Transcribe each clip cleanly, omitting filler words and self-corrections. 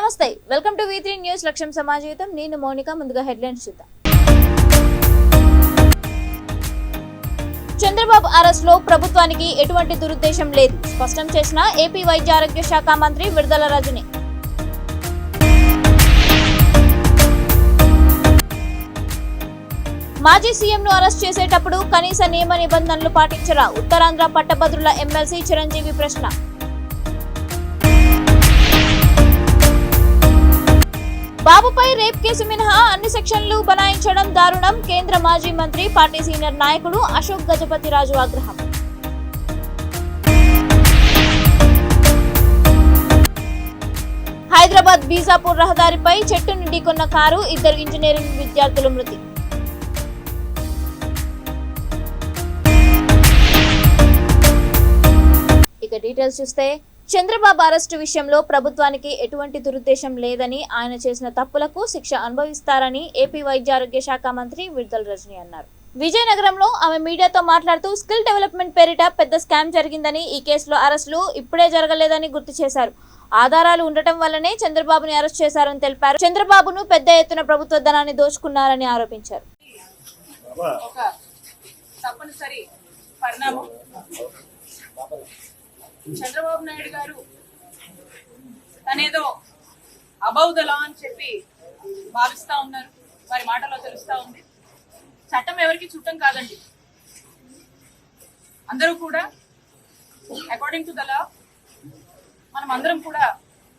నమస్తే welcome to V3 news లక్ష్యం సమాజం నేను మౌనిక ముందుగా హెడ్లైన్స్ చూద్దాం చంద్రబాబు అరెస్ట్ లో ప్రభుత్వానికి ఎటువంటి దురుద్దేశం లేదు స్పష్టం చేసిన ఏపీ వైద్య ఆరోగ్య శాఖ మంత్రి విడుదల రజని మాజీ సీఎంను అరెస్ట్ చేసేటప్పుడు కనీస నియమ నిబంధనలు పాటించరా ఉత్తరాంధ్ర పట్టభద్రుల ఎమ్మెల్సీ చిరంజీవి ప్రశ్న బాబుపై రేప్ కేసు మినహా అన్ని సెక్షన్లు బనాయించడం దారుణం కేంద్ర మాజీ మంత్రి పార్టీ సీనియర్ నాయకుడు అశోక్ గజపతిరాజు ఆగ్రహం హైదరాబాద్ బీజాపూర్ రహదారిపై చెట్టును ఢీకొన్న కారు 2 ఇంజనీరింగ్ విద్యార్థులు మృతి ఇక డీటెయిల్స్ చూస్తే చంద్రబాబు అరెస్టు విషయంలో ప్రభుత్వానికి ఎటువంటి దురుద్దేశం లేదని ఆయన చేసిన తప్పులకు శిక్ష అనుభవిస్తారని ఏపీ వైద్య ఆరోగ్య శాఖ మంత్రి విడుదల రజని అన్నారు. విజయనగరంలో ఆమె మీడియాతో మాట్లాడుతూ స్కిల్ డెవలప్మెంట్ పేరిట పెద్ద స్కామ్ జరిగిందని ఈ కేసులో అరెస్టులు ఇప్పుడే జరగలేదని గుర్తు చేశారు. ఆధారాలు ఉండటం వల్లనే చంద్రబాబుని అరెస్ట్ చేశారని తెలిపారు. చంద్రబాబును పెద్ద ఎత్తున ప్రభుత్వ ధనాన్ని దోచుకున్నారని ఆరోపించారు. చంద్రబాబు నాయుడు గారు తనేదో అబౌవ్ ద లా అని చెప్పి భావిస్తా ఉన్నారు. వారి మాటలో తెలుస్తా ఉంది. చట్టం ఎవరికి చుట్టం కాదండి. అందరూ కూడా అకార్డింగ్ టు ద లా మనం అందరం కూడా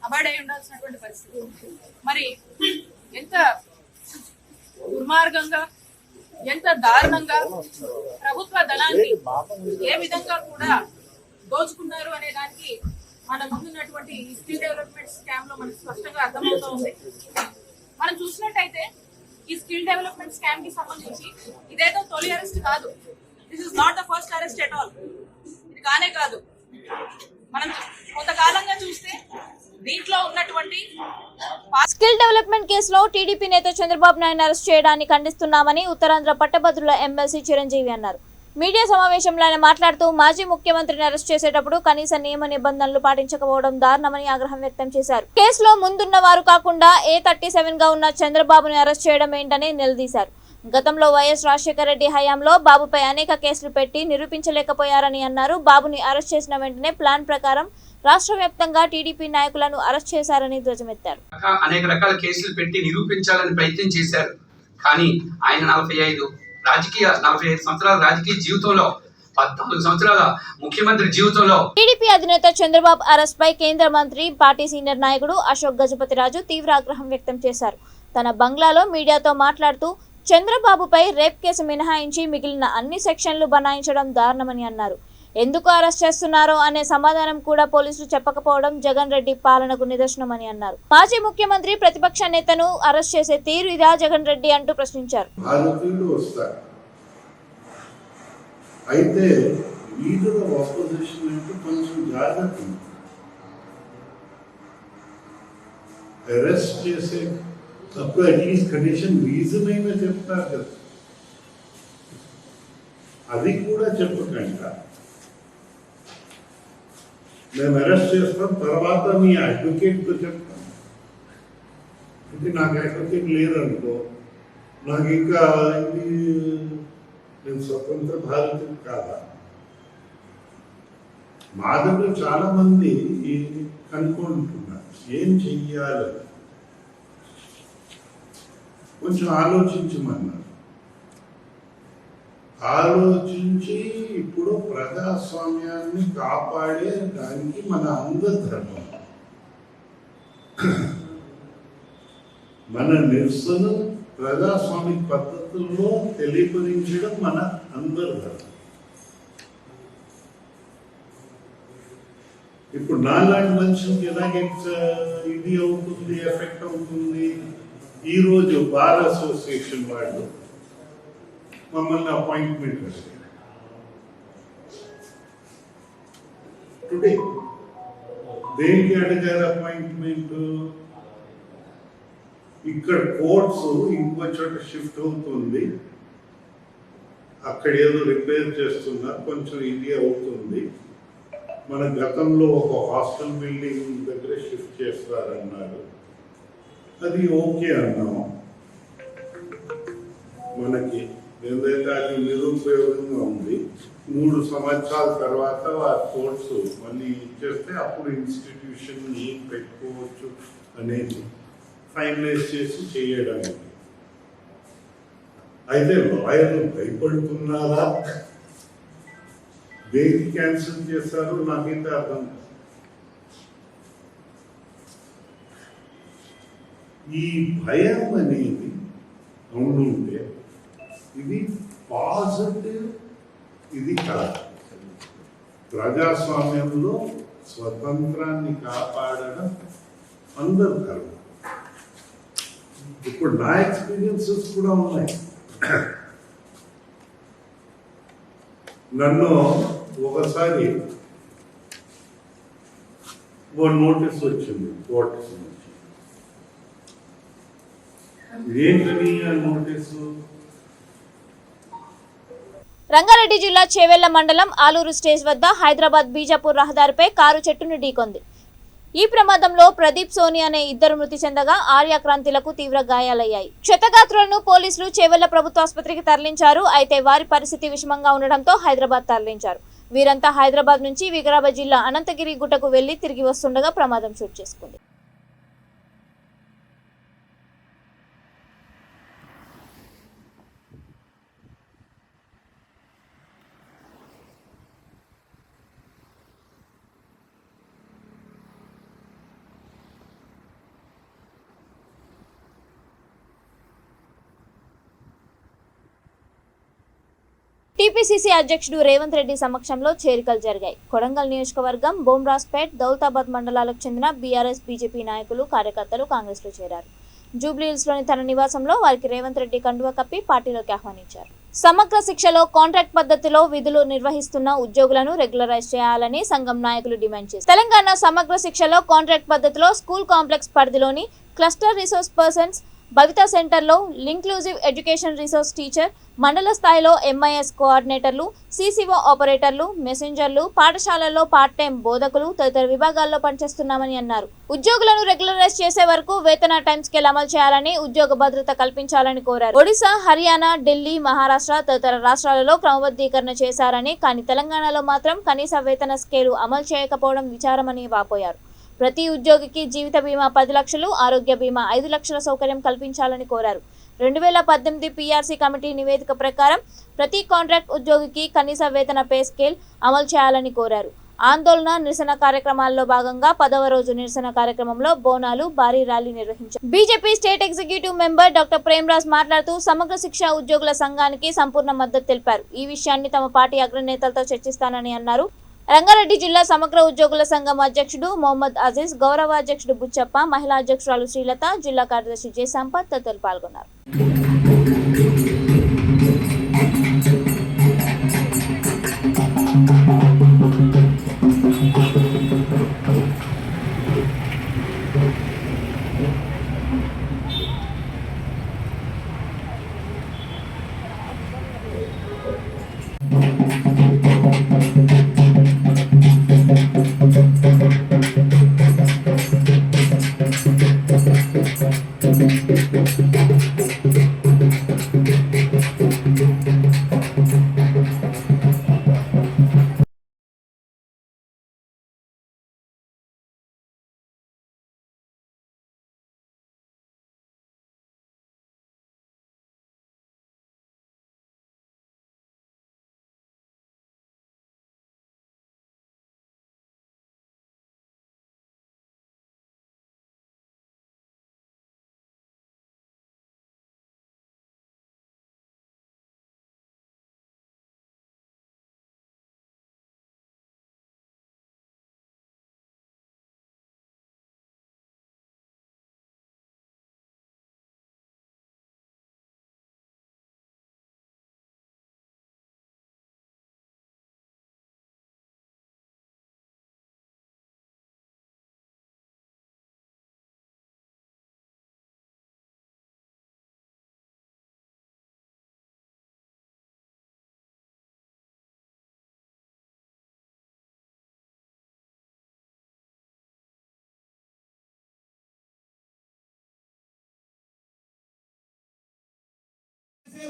అబాయిడ్ అయి ఉండాల్సినటువంటి పరిస్థితి. మరి ఎంత దుర్మార్గంగా ఎంత దారుణంగా ప్రభుత్వ ధనాన్ని ఏ విధంగా కూడా దోచుకున్నారు అనే దానికి మన ముందున్నటువంటి స్కిల్ డెవలప్మెంట్ స్కామ్ లో మనకు స్పష్టంగా అర్థమవుతూ ఉంది. మనం చూసినట్టయితే ఈ స్కిల్ డెవలప్మెంట్ స్కామ్ కి సంబంధించి ఇదేదో తొలి అరెస్ట్ కాదు. This is not the first arrest at all. ఇది కానే కాదు. మనం కొంతకాలంగా చూస్తే దీంట్లో ఉన్నటువంటి స్కిల్ డెవలప్మెంట్ కేసులో టీడీపీ నేత చంద్రబాబు నాయుడు అరెస్ట్ చేయడాన్ని ఖండిస్తున్నామని ఉత్తరాంధ్ర పట్టభద్రుల ఎమ్మెల్సీ చిరంజీవి అన్నారు. మీడియా సమావేశంలో ఆయన మాట్లాడుతూ మాజీ ముఖ్యమంత్రిని అరెస్ట్ చేసేటప్పుడు కనీస నియమ నిబంధనలు పాటించకపోవడం దారుణమని ఆగ్రహం వ్యక్తం చేశారు. కేసులో ముందున్న వారు కాకుండా A37 గా ఉన్న చంద్రబాబుని అరెస్ట్ చేయడం ఏంటని నిలదీశారు. గతంలో వైఎస్ రాజశేఖర రెడ్డి హయాంలో బాబుపై అనేక కేసులు పెట్టి నిరూపించలేకపోయారని అన్నారు. బాబుని అరెస్ట్ చేసిన వెంటనే ప్లాన్ ప్రకారం రాష్ట్ర వ్యాప్తంగా టీడీపీ నాయకులను అరెస్ట్ చేశారని ధ్వజమెత్తారు. అనేక రకాల కేసులు పెట్టి నిరూపించాలని ప్రయత్నం చేశారు. కానీ ఆయన 45 సంవత్సరాల రాజకీయ జీవితంలో 14 సంవత్సరాల ముఖ్యమంత్రి జీవితంలో టీడీపీ అధినేత చంద్రబాబు అరెస్ట్ పై కేంద్ర మంత్రి పార్టీ సీనియర్ నాయకుడు అశోక్ గజపతిరాజు తీవ్ర ఆగ్రహం వ్యక్తం చేశారు. తన బంగ్లాలో మీడియాతో మాట్లాడుతూ చంద్రబాబుపై రేప్ కేసు మినహాయించి మిగిలిన అన్ని సెక్షన్లు బనాయించడం దారుణమని అన్నారు. ఎందుకు అరెస్ట్ చేస్తున్నారో అనే సమాధానం కూడా పోలీసులు చెప్పకపోవడం జగన్ రెడ్డి పాలనకు నిదర్శనమని అన్నారు. మాజీ ముఖ్యమంత్రి ప్రతిపక్ష నేతను అరెస్ట్ చేసే తీరు ఇదా జగన్ రెడ్డి అంటూ ప్రశ్నించారు. అయితే లీడర్ ఆఫ్ ఆపోజిషన్ అంటే కొంచెం జాగ్రత్త. అరెస్ట్ చేసే అప్పుడు అట్లీస్ట్ కండిషన్ రీజన్ అయినా చెప్తారు కదా. అది కూడా చెప్పకుండా మేము అరెస్ట్ చేస్తాం, తర్వాత మీ అడ్వకేట్తో చెప్తాం. అంటే నాకు అడ్వకేట్ లేదనుకో, నాకు ఇంకా నేను స్వతంత్ర భారతీయుడు కాదా? మా దగ్గర చాలా మంది కనుక్కుంటున్నారు ఏం చెయ్యాలి, కొంచెం ఆలోచించమన్నారు. ఆలోచించి ఇప్పుడు ప్రజాస్వామ్యాన్ని కాపాడే దానికి మన అందరి ధర్మం, మన నిరసన ప్రజాస్వామిక పద్ధతుల్లో తెలియపరించడం మన అందరి ధర్మం. ఇప్పుడు నాలాంటి మనుషులకి ఎలాగే ఇది అవుతుంది, ఎఫెక్ట్ అవుతుంది. ఈరోజు బార్ అసోసియేషన్ వాళ్ళు మమ్మల్ని అపాయింట్మెంట్ వచ్చారు. టుడే దేనికి అడిగారు అపాయింట్మెంట్? ఇక్కడ కోర్ట్స్ ఇంకో చోట షిఫ్ట్ అవుతుంది, అక్కడ ఏదో రిపేర్ చేస్తున్నారు, కొంచెం ఇది అవుతుంది. మన గతంలో ఒక హాస్టల్ బిల్డింగ్ దగ్గర షిఫ్ట్ చేస్తారన్నారు. అది ఓకే అన్నాం. మనకి ఎందుకంటే అది నిరుపయోగంగా ఉంది. 3 సంవత్సరాల తర్వాత ఆ కోర్సు మళ్ళీ ఇచ్చేస్తే అప్పుడు ఇన్స్టిట్యూషన్ ఏం పెట్టుకోవచ్చు అనేది ఫైనలైజ్ చేసి చేయడానికి. అయితే లాయర్లు భయపడుతున్నారా, దేనికి క్యాన్సిల్ చేశారు నాకైతే అర్థం కాదు. ఈ భయం అనేది ఉండుంటే ఇది పాజిటివ్, ఇది కాదు. ప్రజాస్వామ్యంలో స్వతంత్రాన్ని కాపాడడం అందరు కలదు. ఇప్పుడు నా ఎక్స్పీరియన్సెస్ కూడా ఉన్నాయి. నన్ను ఒకసారి ఓ నోటీస్ వచ్చింది కోర్టు నుంచి. ఏంటని ఆ నోటీసు? రంగారెడ్డి జిల్లా చేవెళ్ల మండలం ఆలూరు స్టేజ్ వద్ద హైదరాబాద్ బీజాపూర్ రహదారిపై కారు చెట్టును ఢీకొంది. ఈ ప్రమాదంలో ప్రదీప్ సోని అనే 2 మృతి చెందగా ఆర్యక్రాంతిలకు తీవ్ర గాయాలయ్యాయి. క్షతగాత్రులను పోలీసులు చేవెళ్ల ప్రభుత్వ ఆసుపత్రికి తరలించారు. అయితే వారి పరిస్థితి విషమంగా ఉండడంతో హైదరాబాద్ తరలించారు. వీరంతా హైదరాబాద్ నుంచి వికారాబాద్ జిల్లా అనంతగిరి గుట్టకు వెళ్లి తిరిగి వస్తుండగా ప్రమాదం చోటు చేసుకుంది. టీపీసీసీ అధ్యక్షుడు రేవంత్ రెడ్డి సమక్షంలో చేరికలు జరిగాయి. కొడంగల్ నియోజకవర్గం, బోమ్రాస్పేట్, దౌలతాబాద్ మండలాలకు చెందిన బీఆర్ఎస్, బీజేపీ నాయకులు, కార్యకర్తలు కాంగ్రెస్లో చేరారు. జూబ్లీహిల్స్లోని తన నివాసంలో వారికి రేవంత్ రెడ్డి కండువా కప్పి పార్టీలోకి ఆహ్వానించారు. సమగ్ర శిక్షలో కాంట్రాక్ట్ పద్ధతిలో విధులు నిర్వహిస్తున్న ఉద్యోగులను రెగ్యులరైజ్ చేయాలని సంఘం నాయకులు డిమాండ్ చేశారు. తెలంగాణ సమగ్ర శిక్షలో కాంట్రాక్ట్ పద్ధతిలో స్కూల్ కాంప్లెక్స్ పరిధిలోని క్లస్టర్ రిసోర్స్ పర్సన్స్, భవిత సెంటర్లో ఇంక్లూజివ్ ఎడ్యుకేషన్ రిసోర్స్ టీచర్, మండల స్థాయిలో ఎంఐఎస్ కోఆర్డినేటర్లు, సిసిఓ ఆపరేటర్లు, మెసెంజర్లు, పాఠశాలల్లో పార్ట్ టైం బోధకులు తదితర విభాగాల్లో పనిచేస్తున్నామని అన్నారు. ఉద్యోగులను రెగ్యులరైజ్ చేసే వరకు వేతన టైం స్కేల్ అమలు చేయాలని, ఉద్యోగ భద్రత కల్పించాలని కోరారు. ఒడిశా, హర్యానా, ఢిల్లీ, మహారాష్ట్ర తదితర రాష్ట్రాలలో క్రమబద్ధీకరణ చేశారని, కానీ తెలంగాణలో మాత్రం కనీస వేతన స్కేలు అమలు చేయకపోవడం విచారమని వాపోయారు. ప్రతి ఉద్యోగికి జీవిత బీమా 10 లక్షలు, ఆరోగ్య బీమా 5 లక్షల సౌకర్యం కల్పించాలని కోరారు. 2018 పీఆర్సీ కమిటీ నివేదిక ప్రకారం ప్రతి కాంట్రాక్ట్ ఉద్యోగికి కనీస వేతన పే స్కేల్ అమలు చేయాలని కోరారు. ఆందోళన, నిరసన కార్యక్రమాల్లో భాగంగా 10వ రోజు నిరసన కార్యక్రమంలో బోనాలు, భారీ ర్యాలీ నిర్వహించారు. BJP state executive member doctor Premraj మాట్లాడుతూ సమగ్ర శిక్ష ఉద్యోగుల సంఘానికి సంపూర్ణ మద్దతు తెలిపారు. ఈ విషయాన్ని తమ పార్టీ అగ్రనేతలతో చర్చిస్తానని అన్నారు. రంగారెడ్డి జిల్లా సమగ్ర ఉద్యోగుల సంఘం అధ్యక్షుడు మొహమ్మద్ అజీజ్, గౌరవ అధ్యక్షుడు బుచ్చప్ప, మహిళా అధ్యక్షురాలు శ్రీలత, జిల్లా కార్యదర్శి జె సంపత్ తదితరులు పాల్గొన్నారు.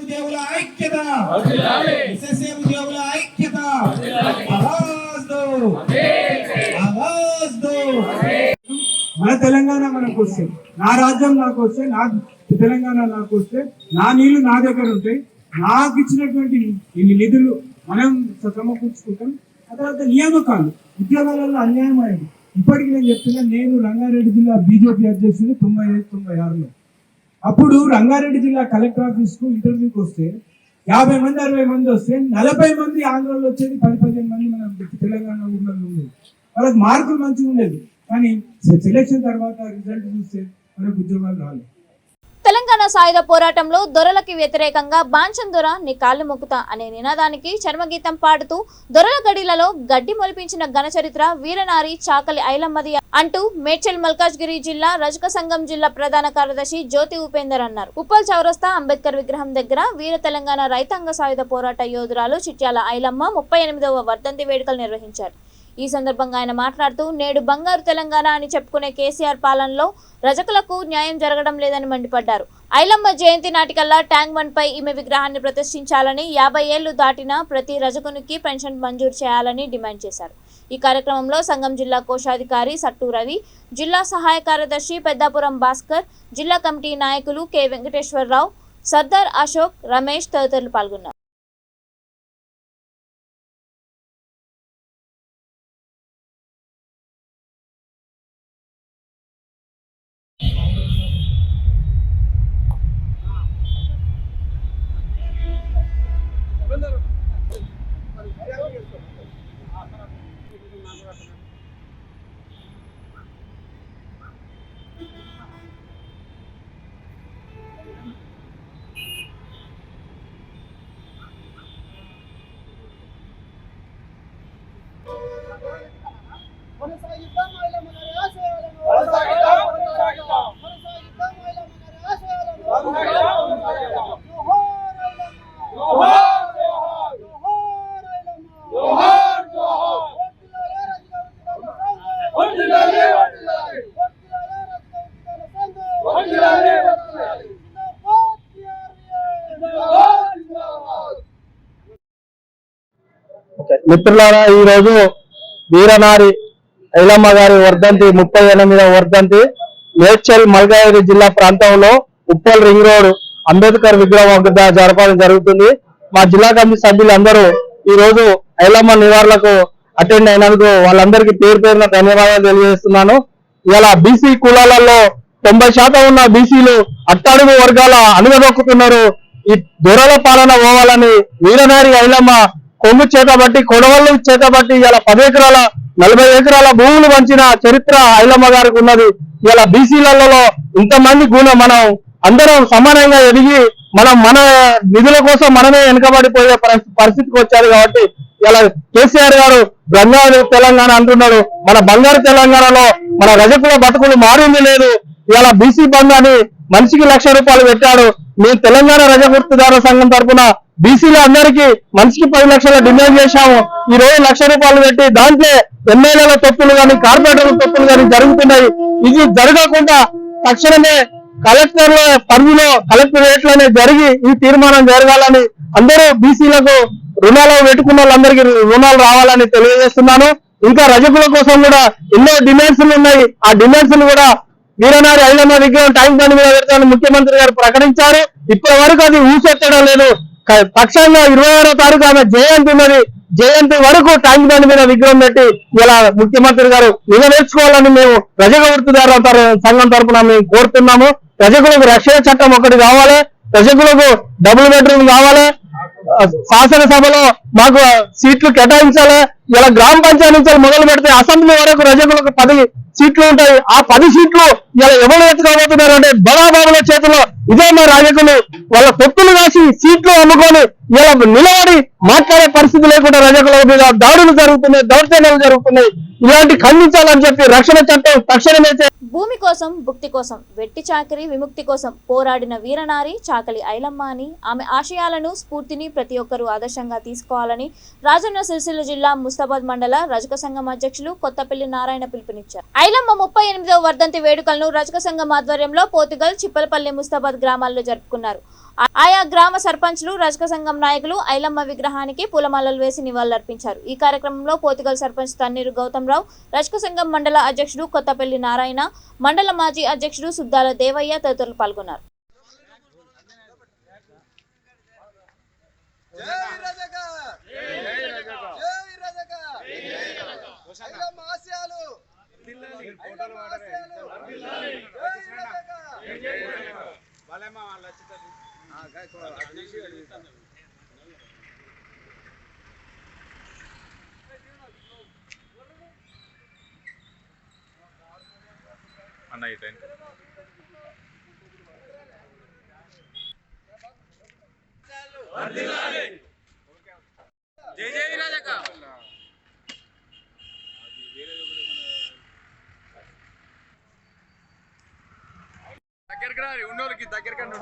ఉద్యోగుల ఐక్యత, ఎస్ఎస్ఏ ఉద్యోగుల ఐక్యత, ఆవాజ్ దో, ఆవాజ్ దో. మన తెలంగాణ మనకు వస్తే, నా రాజ్యం నాకు వస్తే, నా తెలంగాణ నాకు వస్తే, నా నీళ్లు నా దగ్గర ఉంటాయి, నాకు ఇచ్చినటువంటి ఇన్ని నిధులు మనం సమకూర్చుకుంటాం. ఆ తర్వాత నియామకాలు, ఉద్యోగాలలో అన్యాయం అయింది. ఇప్పటికి నేను చెప్తున్నా, నేను రంగారెడ్డి జిల్లా బీజేపీ అధ్యక్షుడు 95-96లో. అప్పుడు రంగారెడ్డి జిల్లా కలెక్టర్ ఆఫీస్ కు ఇంటర్వ్యూకి వస్తే 50 మంది 60 మంది వస్తే 40 మంది ఆంధ్రలో వచ్చేది, 10-15 మంది మన తెలంగాణ ఊళ్ళలో ఉండేది. వాళ్ళకి మార్కులు మంచిగా ఉండేది, కానీ సెలక్షన్ తర్వాత రిజల్ట్ చూస్తే మనకు ఉద్యోగాలు రాలేదు. తెలంగాణ సాయుధ పోరాటంలో దొరలకి వ్యతిరేకంగా బాంచన్ దొర నీ కాళ్ళు మొక్కుతా అనే నినాదానికి చర్మగీతం పాడుతూ దొరల గడిలలో గడ్డి మొలిపించిన ఘనచరిత్ర వీరనారి చాకలి ఐలమ్మది అంటూ మేడ్చల్ మల్కాజ్గిరి జిల్లా రజక సంఘం జిల్లా ప్రధాన కార్యదర్శి జ్యోతి ఉపేందర్ అన్నారు. ఉప్పల్ చౌరస్తా అంబేద్కర్ విగ్రహం దగ్గర వీర తెలంగాణ రైతాంగ సాయుధ పోరాట యోధురాలు చిట్యాల ఐలమ్మ 38వ వర్ధంతి వేడుకలు నిర్వహించారు. ఈ సందర్భంగా ఆయన మాట్లాడుతూ, నేడు బంగారు తెలంగాణ అని చెప్పుకునే కేసీఆర్ పాలనలో రజకులకు న్యాయం జరగడం లేదని మండిపడ్డారు. ఐలమ్మ జయంతి నాటికల్లా ట్యాంక్ బండ్ పై ఈమె విగ్రహాన్ని ప్రతిష్ఠించాలని, 50 ఏళ్లు దాటిన ప్రతి రజకునికి పెన్షన్ మంజూరు చేయాలని డిమాండ్ చేశారు. ఈ కార్యక్రమంలో సంఘం జిల్లా కోశాధికారి సట్టు రవి, జిల్లా సహాయ కార్యదర్శి పెద్దాపురం భాస్కర్, జిల్లా కమిటీ నాయకులు కె వెంకటేశ్వరరావు, సర్దార్ అశోక్, రమేష్ తదితరులు పాల్గొన్నారు. మిత్రులారా, ఈ రోజు వీరనారి ఐలమ్మ గారి వర్ధంతి 38వ వర్ధంతి మేడ్చల్ మల్కాజ్గిరి జిల్లా ప్రాంతంలో ఉప్పల్ రింగ్ రోడ్ అంబేద్కర్ విగ్రహం వద్ద జరపడం జరుగుతుంది. మా జిల్లా కమిటీ సభ్యులందరూ ఈ రోజు ఐలమ్మ నివారణకు అటెండ్ అయినందుకు వాళ్ళందరికీ పేరు పేరున ధన్యవాదాలు తెలియజేస్తున్నాను. ఇలా బీసీ కులాలలో 90% ఉన్న బీసీలు అట్టడుగు వర్గాల అణగదొక్కుతున్నారు. ఈ దొరల పాలన పోవాలని వీరనారి ఐలమ్మ కొమ్ము చేతబట్టి, కొడవళ్ళు చేతబట్టి ఇలా 10 ఎకరాల 40 ఎకరాల భూములు పంచిన చరిత్ర ఐలమ్మ గారికి ఉన్నది. ఇలా బీసీలలో ఇంతమంది మనం అందరం సమానంగా ఎదిగి మన నిధుల కోసం మనమే వెనుకబడిపోయే పరిస్థితికి వచ్చారు. కాబట్టి ఇలా కేసీఆర్ గారు బంగారు తెలంగాణ అంటున్నాడు. మన బంగారు తెలంగాణలో మన రజకుల బతుకులు మారింది లేదు. ఇలా బీసీ బంధాన్ని మనిషికి ₹1,00,000 పెట్టాడు. మేము తెలంగాణ రజగుర్తుదారుల సంఘం తరఫున బీసీల అందరికీ మనిషికి 10 లక్షల డిమాండ్ చేశాము. ఈ రోజు ₹1,00,000 పెట్టి దాంట్లో ఎమ్మెల్యేల తప్పులు కానీ కార్పొరేటర్ల తప్పులు కానీ జరుగుతున్నాయి. ఇది జరగకుండా తక్షణమే కలెక్టర్ల పరిధిలో కలెక్టరేట్లోనే జరిగి ఈ తీర్మానం జరగాలని, అందరూ బీసీలకు రుణాలు పెట్టుకున్న వాళ్ళందరికీ రుణాలు రావాలని తెలియజేస్తున్నాను. ఇంకా రజకుల కోసం కూడా ఎన్నో డిమాండ్స్ ఉన్నాయి. ఆ డిమాండ్స్ కూడా వీరనారి ఐలమ్మ విగ్రహం ట్యాంక్ బండ్ మీద పెడతామని ముఖ్యమంత్రి గారు ప్రకటించారు. ఇప్పటి వరకు అది ఊసెత్తడం లేదు. పక్షంగా 26వ తారీఖు ఆమె జయంతి ఉన్నది. జయంతి వరకు ట్యాంక్ బండ్ మీద విగ్రహం పెట్టి ఇలా ముఖ్యమంత్రి గారు నెరవేర్చుకోవాలని మేము రజక వృత్తిదారుల సంఘం తరఫున మేము కోరుతున్నాము. రజకులకు రక్షణ చట్టం ఒకటి కావాలి, రజకులకు డబుల్ బెడ్రూమ్ కావాలి, శాసనసభలో మాకు సీట్లు కేటాయించాలి. ఇలా గ్రామ పంచాయతీ నుంచి మొదలు పెడితే అసెంబ్లీ వరకు రజకులకు 10 సీట్లు ఉంటాయి. ఆ 10 సీట్లు ఇలా ఎవరు ఎత్తుకోబోతున్నారు అంటే బడాబాబుల చేతిలో ఇదే మా రాజకులు వాళ్ళ పొత్తులు రాసి సీట్లు అమ్ముకొని ఇలా నిలబడి మాట్లాడే పరిస్థితి లేకుండా రజకుల మీద దాడులు జరుగుతున్నాయి, దౌర్జన్యాలు జరుగుతున్నాయి. ఇలాంటి ఖండించాలని చెప్పి రక్షణ చట్టం తక్షణమే భూమి కోసం, భుక్తి కోసం, వెట్టి చాకరీ విముక్తి కోసం పోరాడిన వీరనారి చాకలి ఐలమ్మ అని, ఆమె ఆశయాలను స్ఫూర్తిని ప్రతి ఒక్కరూ ఆదర్శంగా తీసుకోవాలి. కావాలని రాజన్న సిరిసిల్ల జిల్లా ముస్తాబాద్ మండల రజక సంఘం అధ్యక్షులు కొత్తపల్లి నారాయణ పిలుపునిచ్చారు. ఐలమ్మ 38వ వర్ధంతి వేడుకలను రజక సంఘం ఆధ్వర్యంలో పోతుగల్, చిప్పలపల్లి, ముస్తాబాద్ గ్రామాల్లో జరుపుకున్నారు. ఆయా గ్రామ సర్పంచ్లు, రజక సంఘం నాయకులు ఐలమ్మ విగ్రహానికి పూలమాలలు వేసి నివాళులర్పించారు. ఈ కార్యక్రమంలో పోతుగల్ సర్పంచ్ తన్నీరు గౌతమ్రావు, రజక సంఘం మండల అధ్యక్షుడు కొత్తపల్లి నారాయణ, మండల మాజీ అధ్యక్షుడు సుద్దాల దేవయ్య తదితరులు పాల్గొన్నారు. అన్న ఈ టైం జై జై రాజక దగ్గరికి రారి ఉన్నోళ్ళకి దగ్గరికి ఉండు.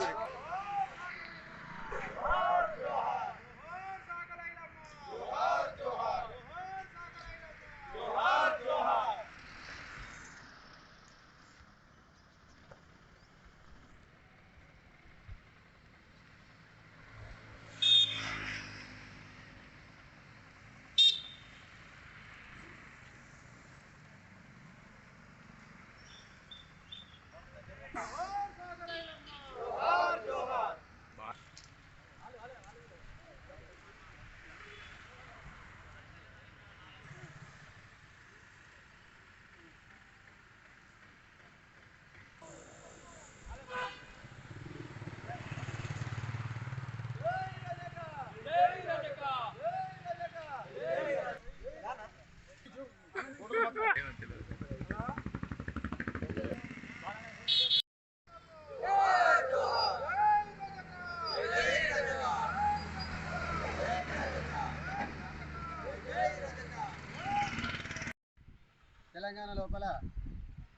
తెలంగాణ లోపల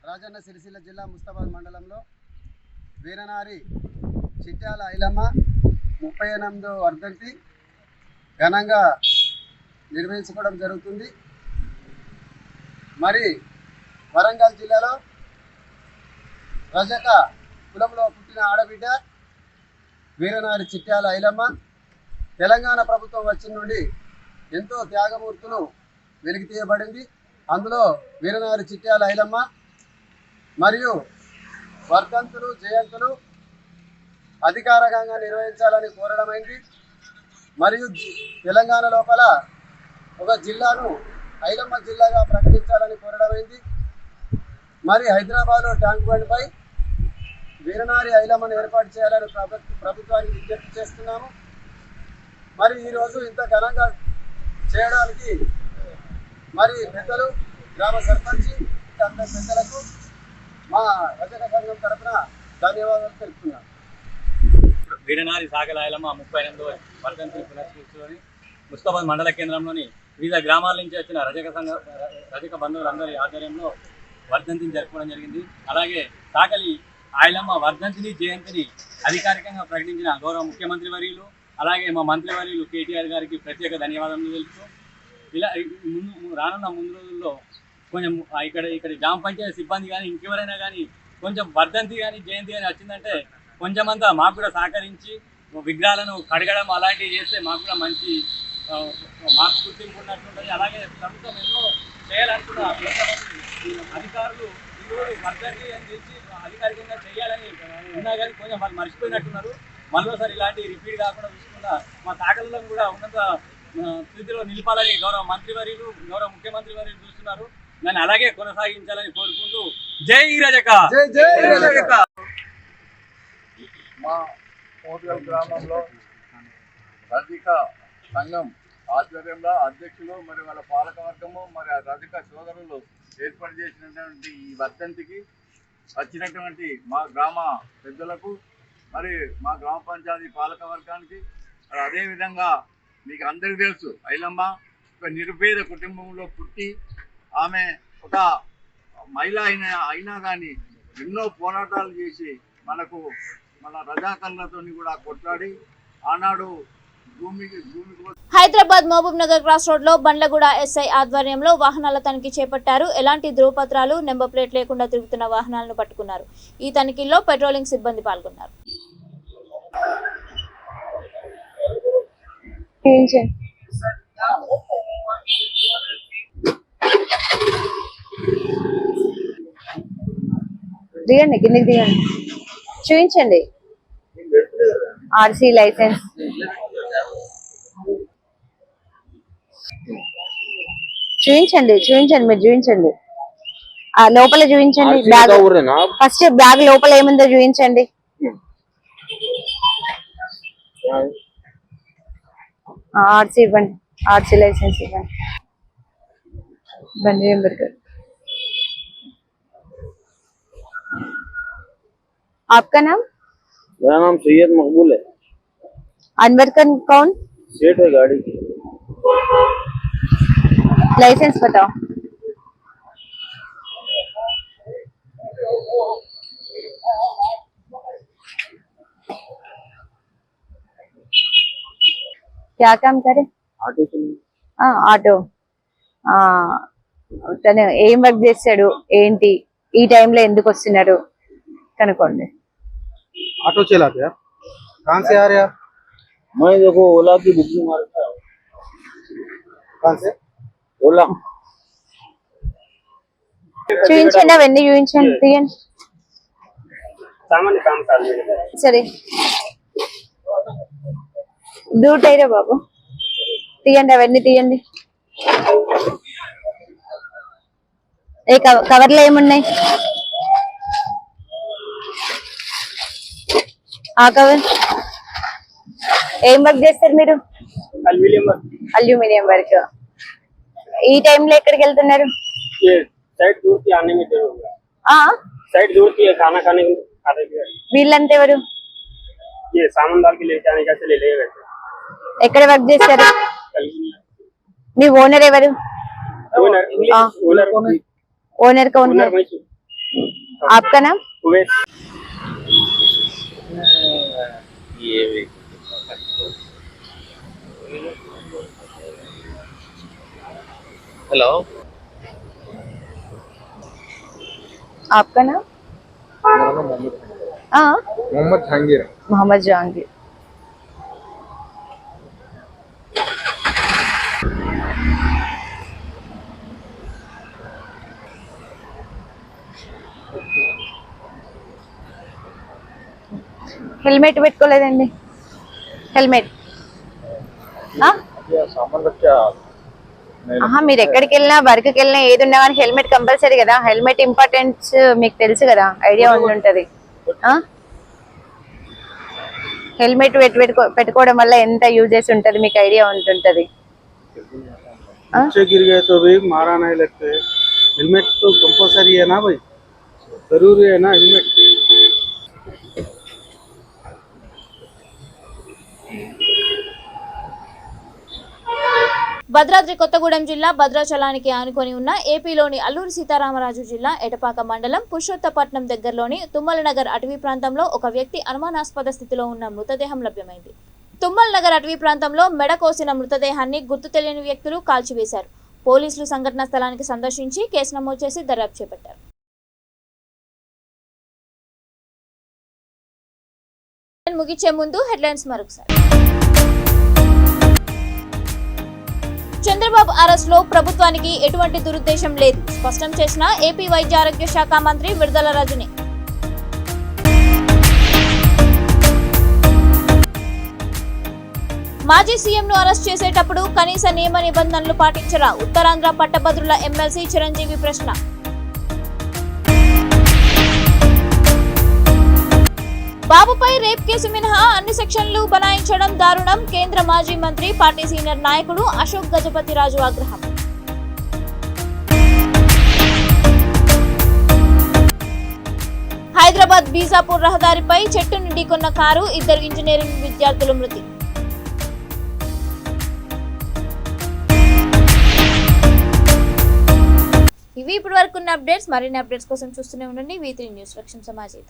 రాజన్న సిరిసిల్ల జిల్లా ముస్తాబాద్ మండలంలో వీరనారి చిట్యాల ఐలమ్మ 38వ వర్ధంతి ఘనంగా నిర్వహించుకోవడం జరుగుతుంది. మరి వరంగల్ జిల్లాలో రజక కులంలో పుట్టిన ఆడబిడ్డ వీరనారి చిట్యాల ఐలమ్మ తెలంగాణ ప్రభుత్వం వచ్చిన నుండి ఎంతో త్యాగమూర్తులు వెలికి తీయబడింది. అందులో వీరనారి చిట్యాల ఐలమ్మ మరియు వర్ధంతులు, జయంతులు అధికారికంగా నిర్వహించాలని కోరడమైంది. మరియు తెలంగాణ లోపల ఒక జిల్లాను ఐలమ్మ జిల్లాగా ప్రకటించాలని కోరడమైంది. మరి హైదరాబాద్లో ట్యాంక్ బండ్పై వీరనారి ఐలమ్మను ఏర్పాటు చేయాలని ప్రభుత్వానికి విజ్ఞప్తి చేస్తున్నాము. మరి ఈరోజు ఇంత ఘనంగా చేయడానికి మరి పెద్దలు, గ్రామ సర్పంచ్ అందరి పెద్దలకు మా రజక సంఘం తరఫున ధన్యవాదాలు తెలుపుతున్నాను. వీరనారి సాగల ఐలమ్మ 38వ వర్ధంతిని పురస్కరించుకొని ముస్తాబాద్ మండల కేంద్రంలోని వివిధ గ్రామాల నుంచి వచ్చిన రజక బంధువులందరి ఆధ్వర్యంలో వర్ధంతిని జరుపుకోవడం జరిగింది. అలాగే సాగలి ఐలమ్మ వర్ధంతిని, జయంతిని అధికారికంగా ప్రకటించిన గౌరవ ముఖ్యమంత్రి వర్యులు, అలాగే మా మంత్రి వర్యులు కేటీఆర్ గారికి ప్రత్యేక ధన్యవాదాలు తెలుపుతూ ఇలా రానున్న ముందు రోజుల్లో కొంచెం ఇక్కడ గ్రామ పంచాయతీ సిబ్బంది కానీ ఇంకెవరైనా కానీ కొంచెం వర్ధంతి కానీ జయంతి కానీ వచ్చిందంటే కొంచెమంతా మాకు కూడా సహకరించి విగ్రహాలను కడగడం అలాంటివి చేస్తే మాకు కూడా మంచి మాకు గుర్తింపు ఉన్నట్టుంటుంది. అలాగే ప్రభుత్వం ఎన్నో చేయాలనుకున్న అధికారులు ఈరోజు వర్ధంతి అని తెలిసి అధికారికంగా చేయాలని ఉన్నా కానీ కొంచెం వాళ్ళు మర్చిపోయినట్టున్నారు. మళ్ళీసారి ఇలాంటి రిపీట్ కాకుండా చూసుకుంటా మా శాఖల్లో కూడా ఉన్నత స్థితిలో నిలపాలని గౌరవ మంత్రివర్యులు, గౌరవ ముఖ్యమంత్రి వర్యులు చూస్తున్నారు. దాన్ని అలాగే కొనసాగించాలని కోరుకుంటూ జై రజక, జై రజక. మా పోతుగల్ గ్రామంలో రజక సంఘం ఆధ్వర్యంలో అధ్యక్షులు మరి వాళ్ళ పాలకవర్గము మరి ఆ రజక సోదరులు ఏర్పాటు చేసినటువంటి ఈ వర్ధంతికి వచ్చినటువంటి మా గ్రామ పెద్దలకు మరి మా గ్రామ పంచాయతీ పాలకవర్గానికి అదేవిధంగా మీకు అందరికీ తెలుసు ఐలమ్మ ఒక నిరుపేద కుటుంబంలో పుట్టి ఆమె ఒక మహిళ అయినా కానీ ఎన్నో పోరాటాలు చేసి మన రజాకర్లతో కూడా కొట్లాడి ఆనాడు భూమికి హైదరాబాద్ మహబూబ్ నగర్ క్రాస్ రోడ్ లో బండ్లగూడ ఎస్ఐ ఆధ్వర్యంలో వాహనాల తనిఖీ చేపట్టారు. ఎలాంటి ధృవపత్రాలు, నెంబర్ ప్లేట్ లేకుండా తిరుగుతున్న వాహనాలను పట్టుకున్నారు. ఈ తనిఖీల్లో పెట్రోలింగ్ సిబ్బంది పాల్గొన్నారు. దిగండి, కిందకి దిగండి, చూపించండి ఆర్సీ లైసెన్స్. చూపించండి మీరు చూపించండి, లోపల చూపించండి. బ్యాగ్ ఫస్ట్ బ్యాగ్ లోపల ఏముందో చూపించండి. ఆర్సీ ఇవ్వండి, ఆర్సీ లైసెన్స్ ఇవ్వండి. బండి నెంబర్ आपका नाम? मेरा नाम सैयद मकबूल है। अनवर खान कौन? सेठ है गाड़ी की। लाइसेंस बताओ। क्या काम करे? Auto auto. తను ఏం వర్క్ చేస్తాడు, ఏంటి, ఈ టైంలో ఎందుకు వస్తున్నారు కనుక్కోండి. ऑटो चलाते हैं। कहाँ से आ रहे हैं आप? मैं देखो ओला की बुकिंग मारता हूँ। कहाँ से? ओला। చూపించండి, అవన్నీ చూపించండి, తీయండి. सामान्य काम कर रहे हैं। సరే డ్యూట్ అయ్యా బాబు, తీయండి, అవన్నీ తీయండి. ఏ కవర్లో ఏమున్నాయి? ఆ కవర్ ఏం వర్క్ చేస్తారు మీరు? Aluminium work. ఈ టైంలో ఎక్కడికి వెళ్తున్నారు? వీళ్ళంతా ఎవరు? ఎక్కడ వర్క్ చేస్తారు? మీ ఓనర్ ఎవరు? ఓనర్ कौन है? आपका नाम? हेलो, आपका नाम? मोहम्मद जहांगीर। मोहम्मद जहांगीर। హెల్మెట్ పెట్టుకోలేదండి. హెల్మెట్ మీరు ఎక్కడికి వెళ్ళినా, వర్క్కి వెళ్ళినా, ఏది ఉన్నా కానీ హెల్మెట్ కంపల్సరీ కదా. హెల్మెట్ ఇంపార్టెన్స్ మీకు తెలుసు కదా, ఐడియా ఉంటుంటది. హెల్మెట్ పెట్టుకోవడం వల్ల ఎంత యూజెస్ ఉంటది మీకు ఐడియా ఉంటుంటది. गिर गए तो भी मारा नहीं लगते। हेलमेट तो कंपलसरी है ना भाई, जरूरी है ना हेलमेट। భద్రాద్రి కొత్తగూడెం జిల్లా భద్రాచలానికి ఆనుకొని ఉన్న ఏపీలోని అల్లూరి సీతారామరాజు జిల్లా ఎటపాక మండలం పురుషోత్తపట్నం దగ్గరలోని తుమ్మలనగర్ అటవీ ప్రాంతంలో ఒక వ్యక్తి అనుమానాస్పద స్థితిలో ఉన్న మృతదేహం లభ్యమైంది. తుమ్మలనగర్ అటవీ ప్రాంతంలో మెడ కోసిన మృతదేహాన్ని గుర్తు తెలియని వ్యక్తులు కాల్చివేశారు. పోలీసులు సంఘటనా స్థలానికి సందర్శించి కేసు నమోదు చేసి దర్యాప్తు చేపట్టారు. ముగించే ముందు హెడ్లైన్స్ మరొకసారి. చంద్రబాబు అరెస్ట్ లో ప్రభుత్వానికి ఎటువంటి దురుద్దేశం లేదు, స్పష్టం చేసిన ఏపీ వైద్య ఆరోగ్య శాఖ మంత్రి విడుదల రజని. మాజీ సీఎంను అరెస్ట్ చేసేటప్పుడు కనీస నియమ నిబంధనలు పాటించరా? ఉత్తరాంధ్ర పట్టభద్రుల ఎమ్మెల్సీ చిరంజీవి ప్రశ్న. బాబుపై రేప్ కేసు మినహా అన్ని సెక్షన్లు బనాయించడం దారుణం. కేంద్ర మాజీ మంత్రి, పార్టీ సీనియర్ నాయకుడు అశోక్ గజపతిరాజు ఆగ్రహం. హైదరాబాద్ బీజాపూర్ రహదారిపై చెట్టును ఢీకొన్న కారు, 2 ఇంజనీరింగ్ విద్యార్థులు మృతి. ఇవి ఇప్పటి వరకు ఉన్న అప్డేట్స్. మరిన్ని అప్డేట్స్ కోసం చూస్తూనే ఉండండి V3 న్యూస్. లక్ష్యం సమాజం.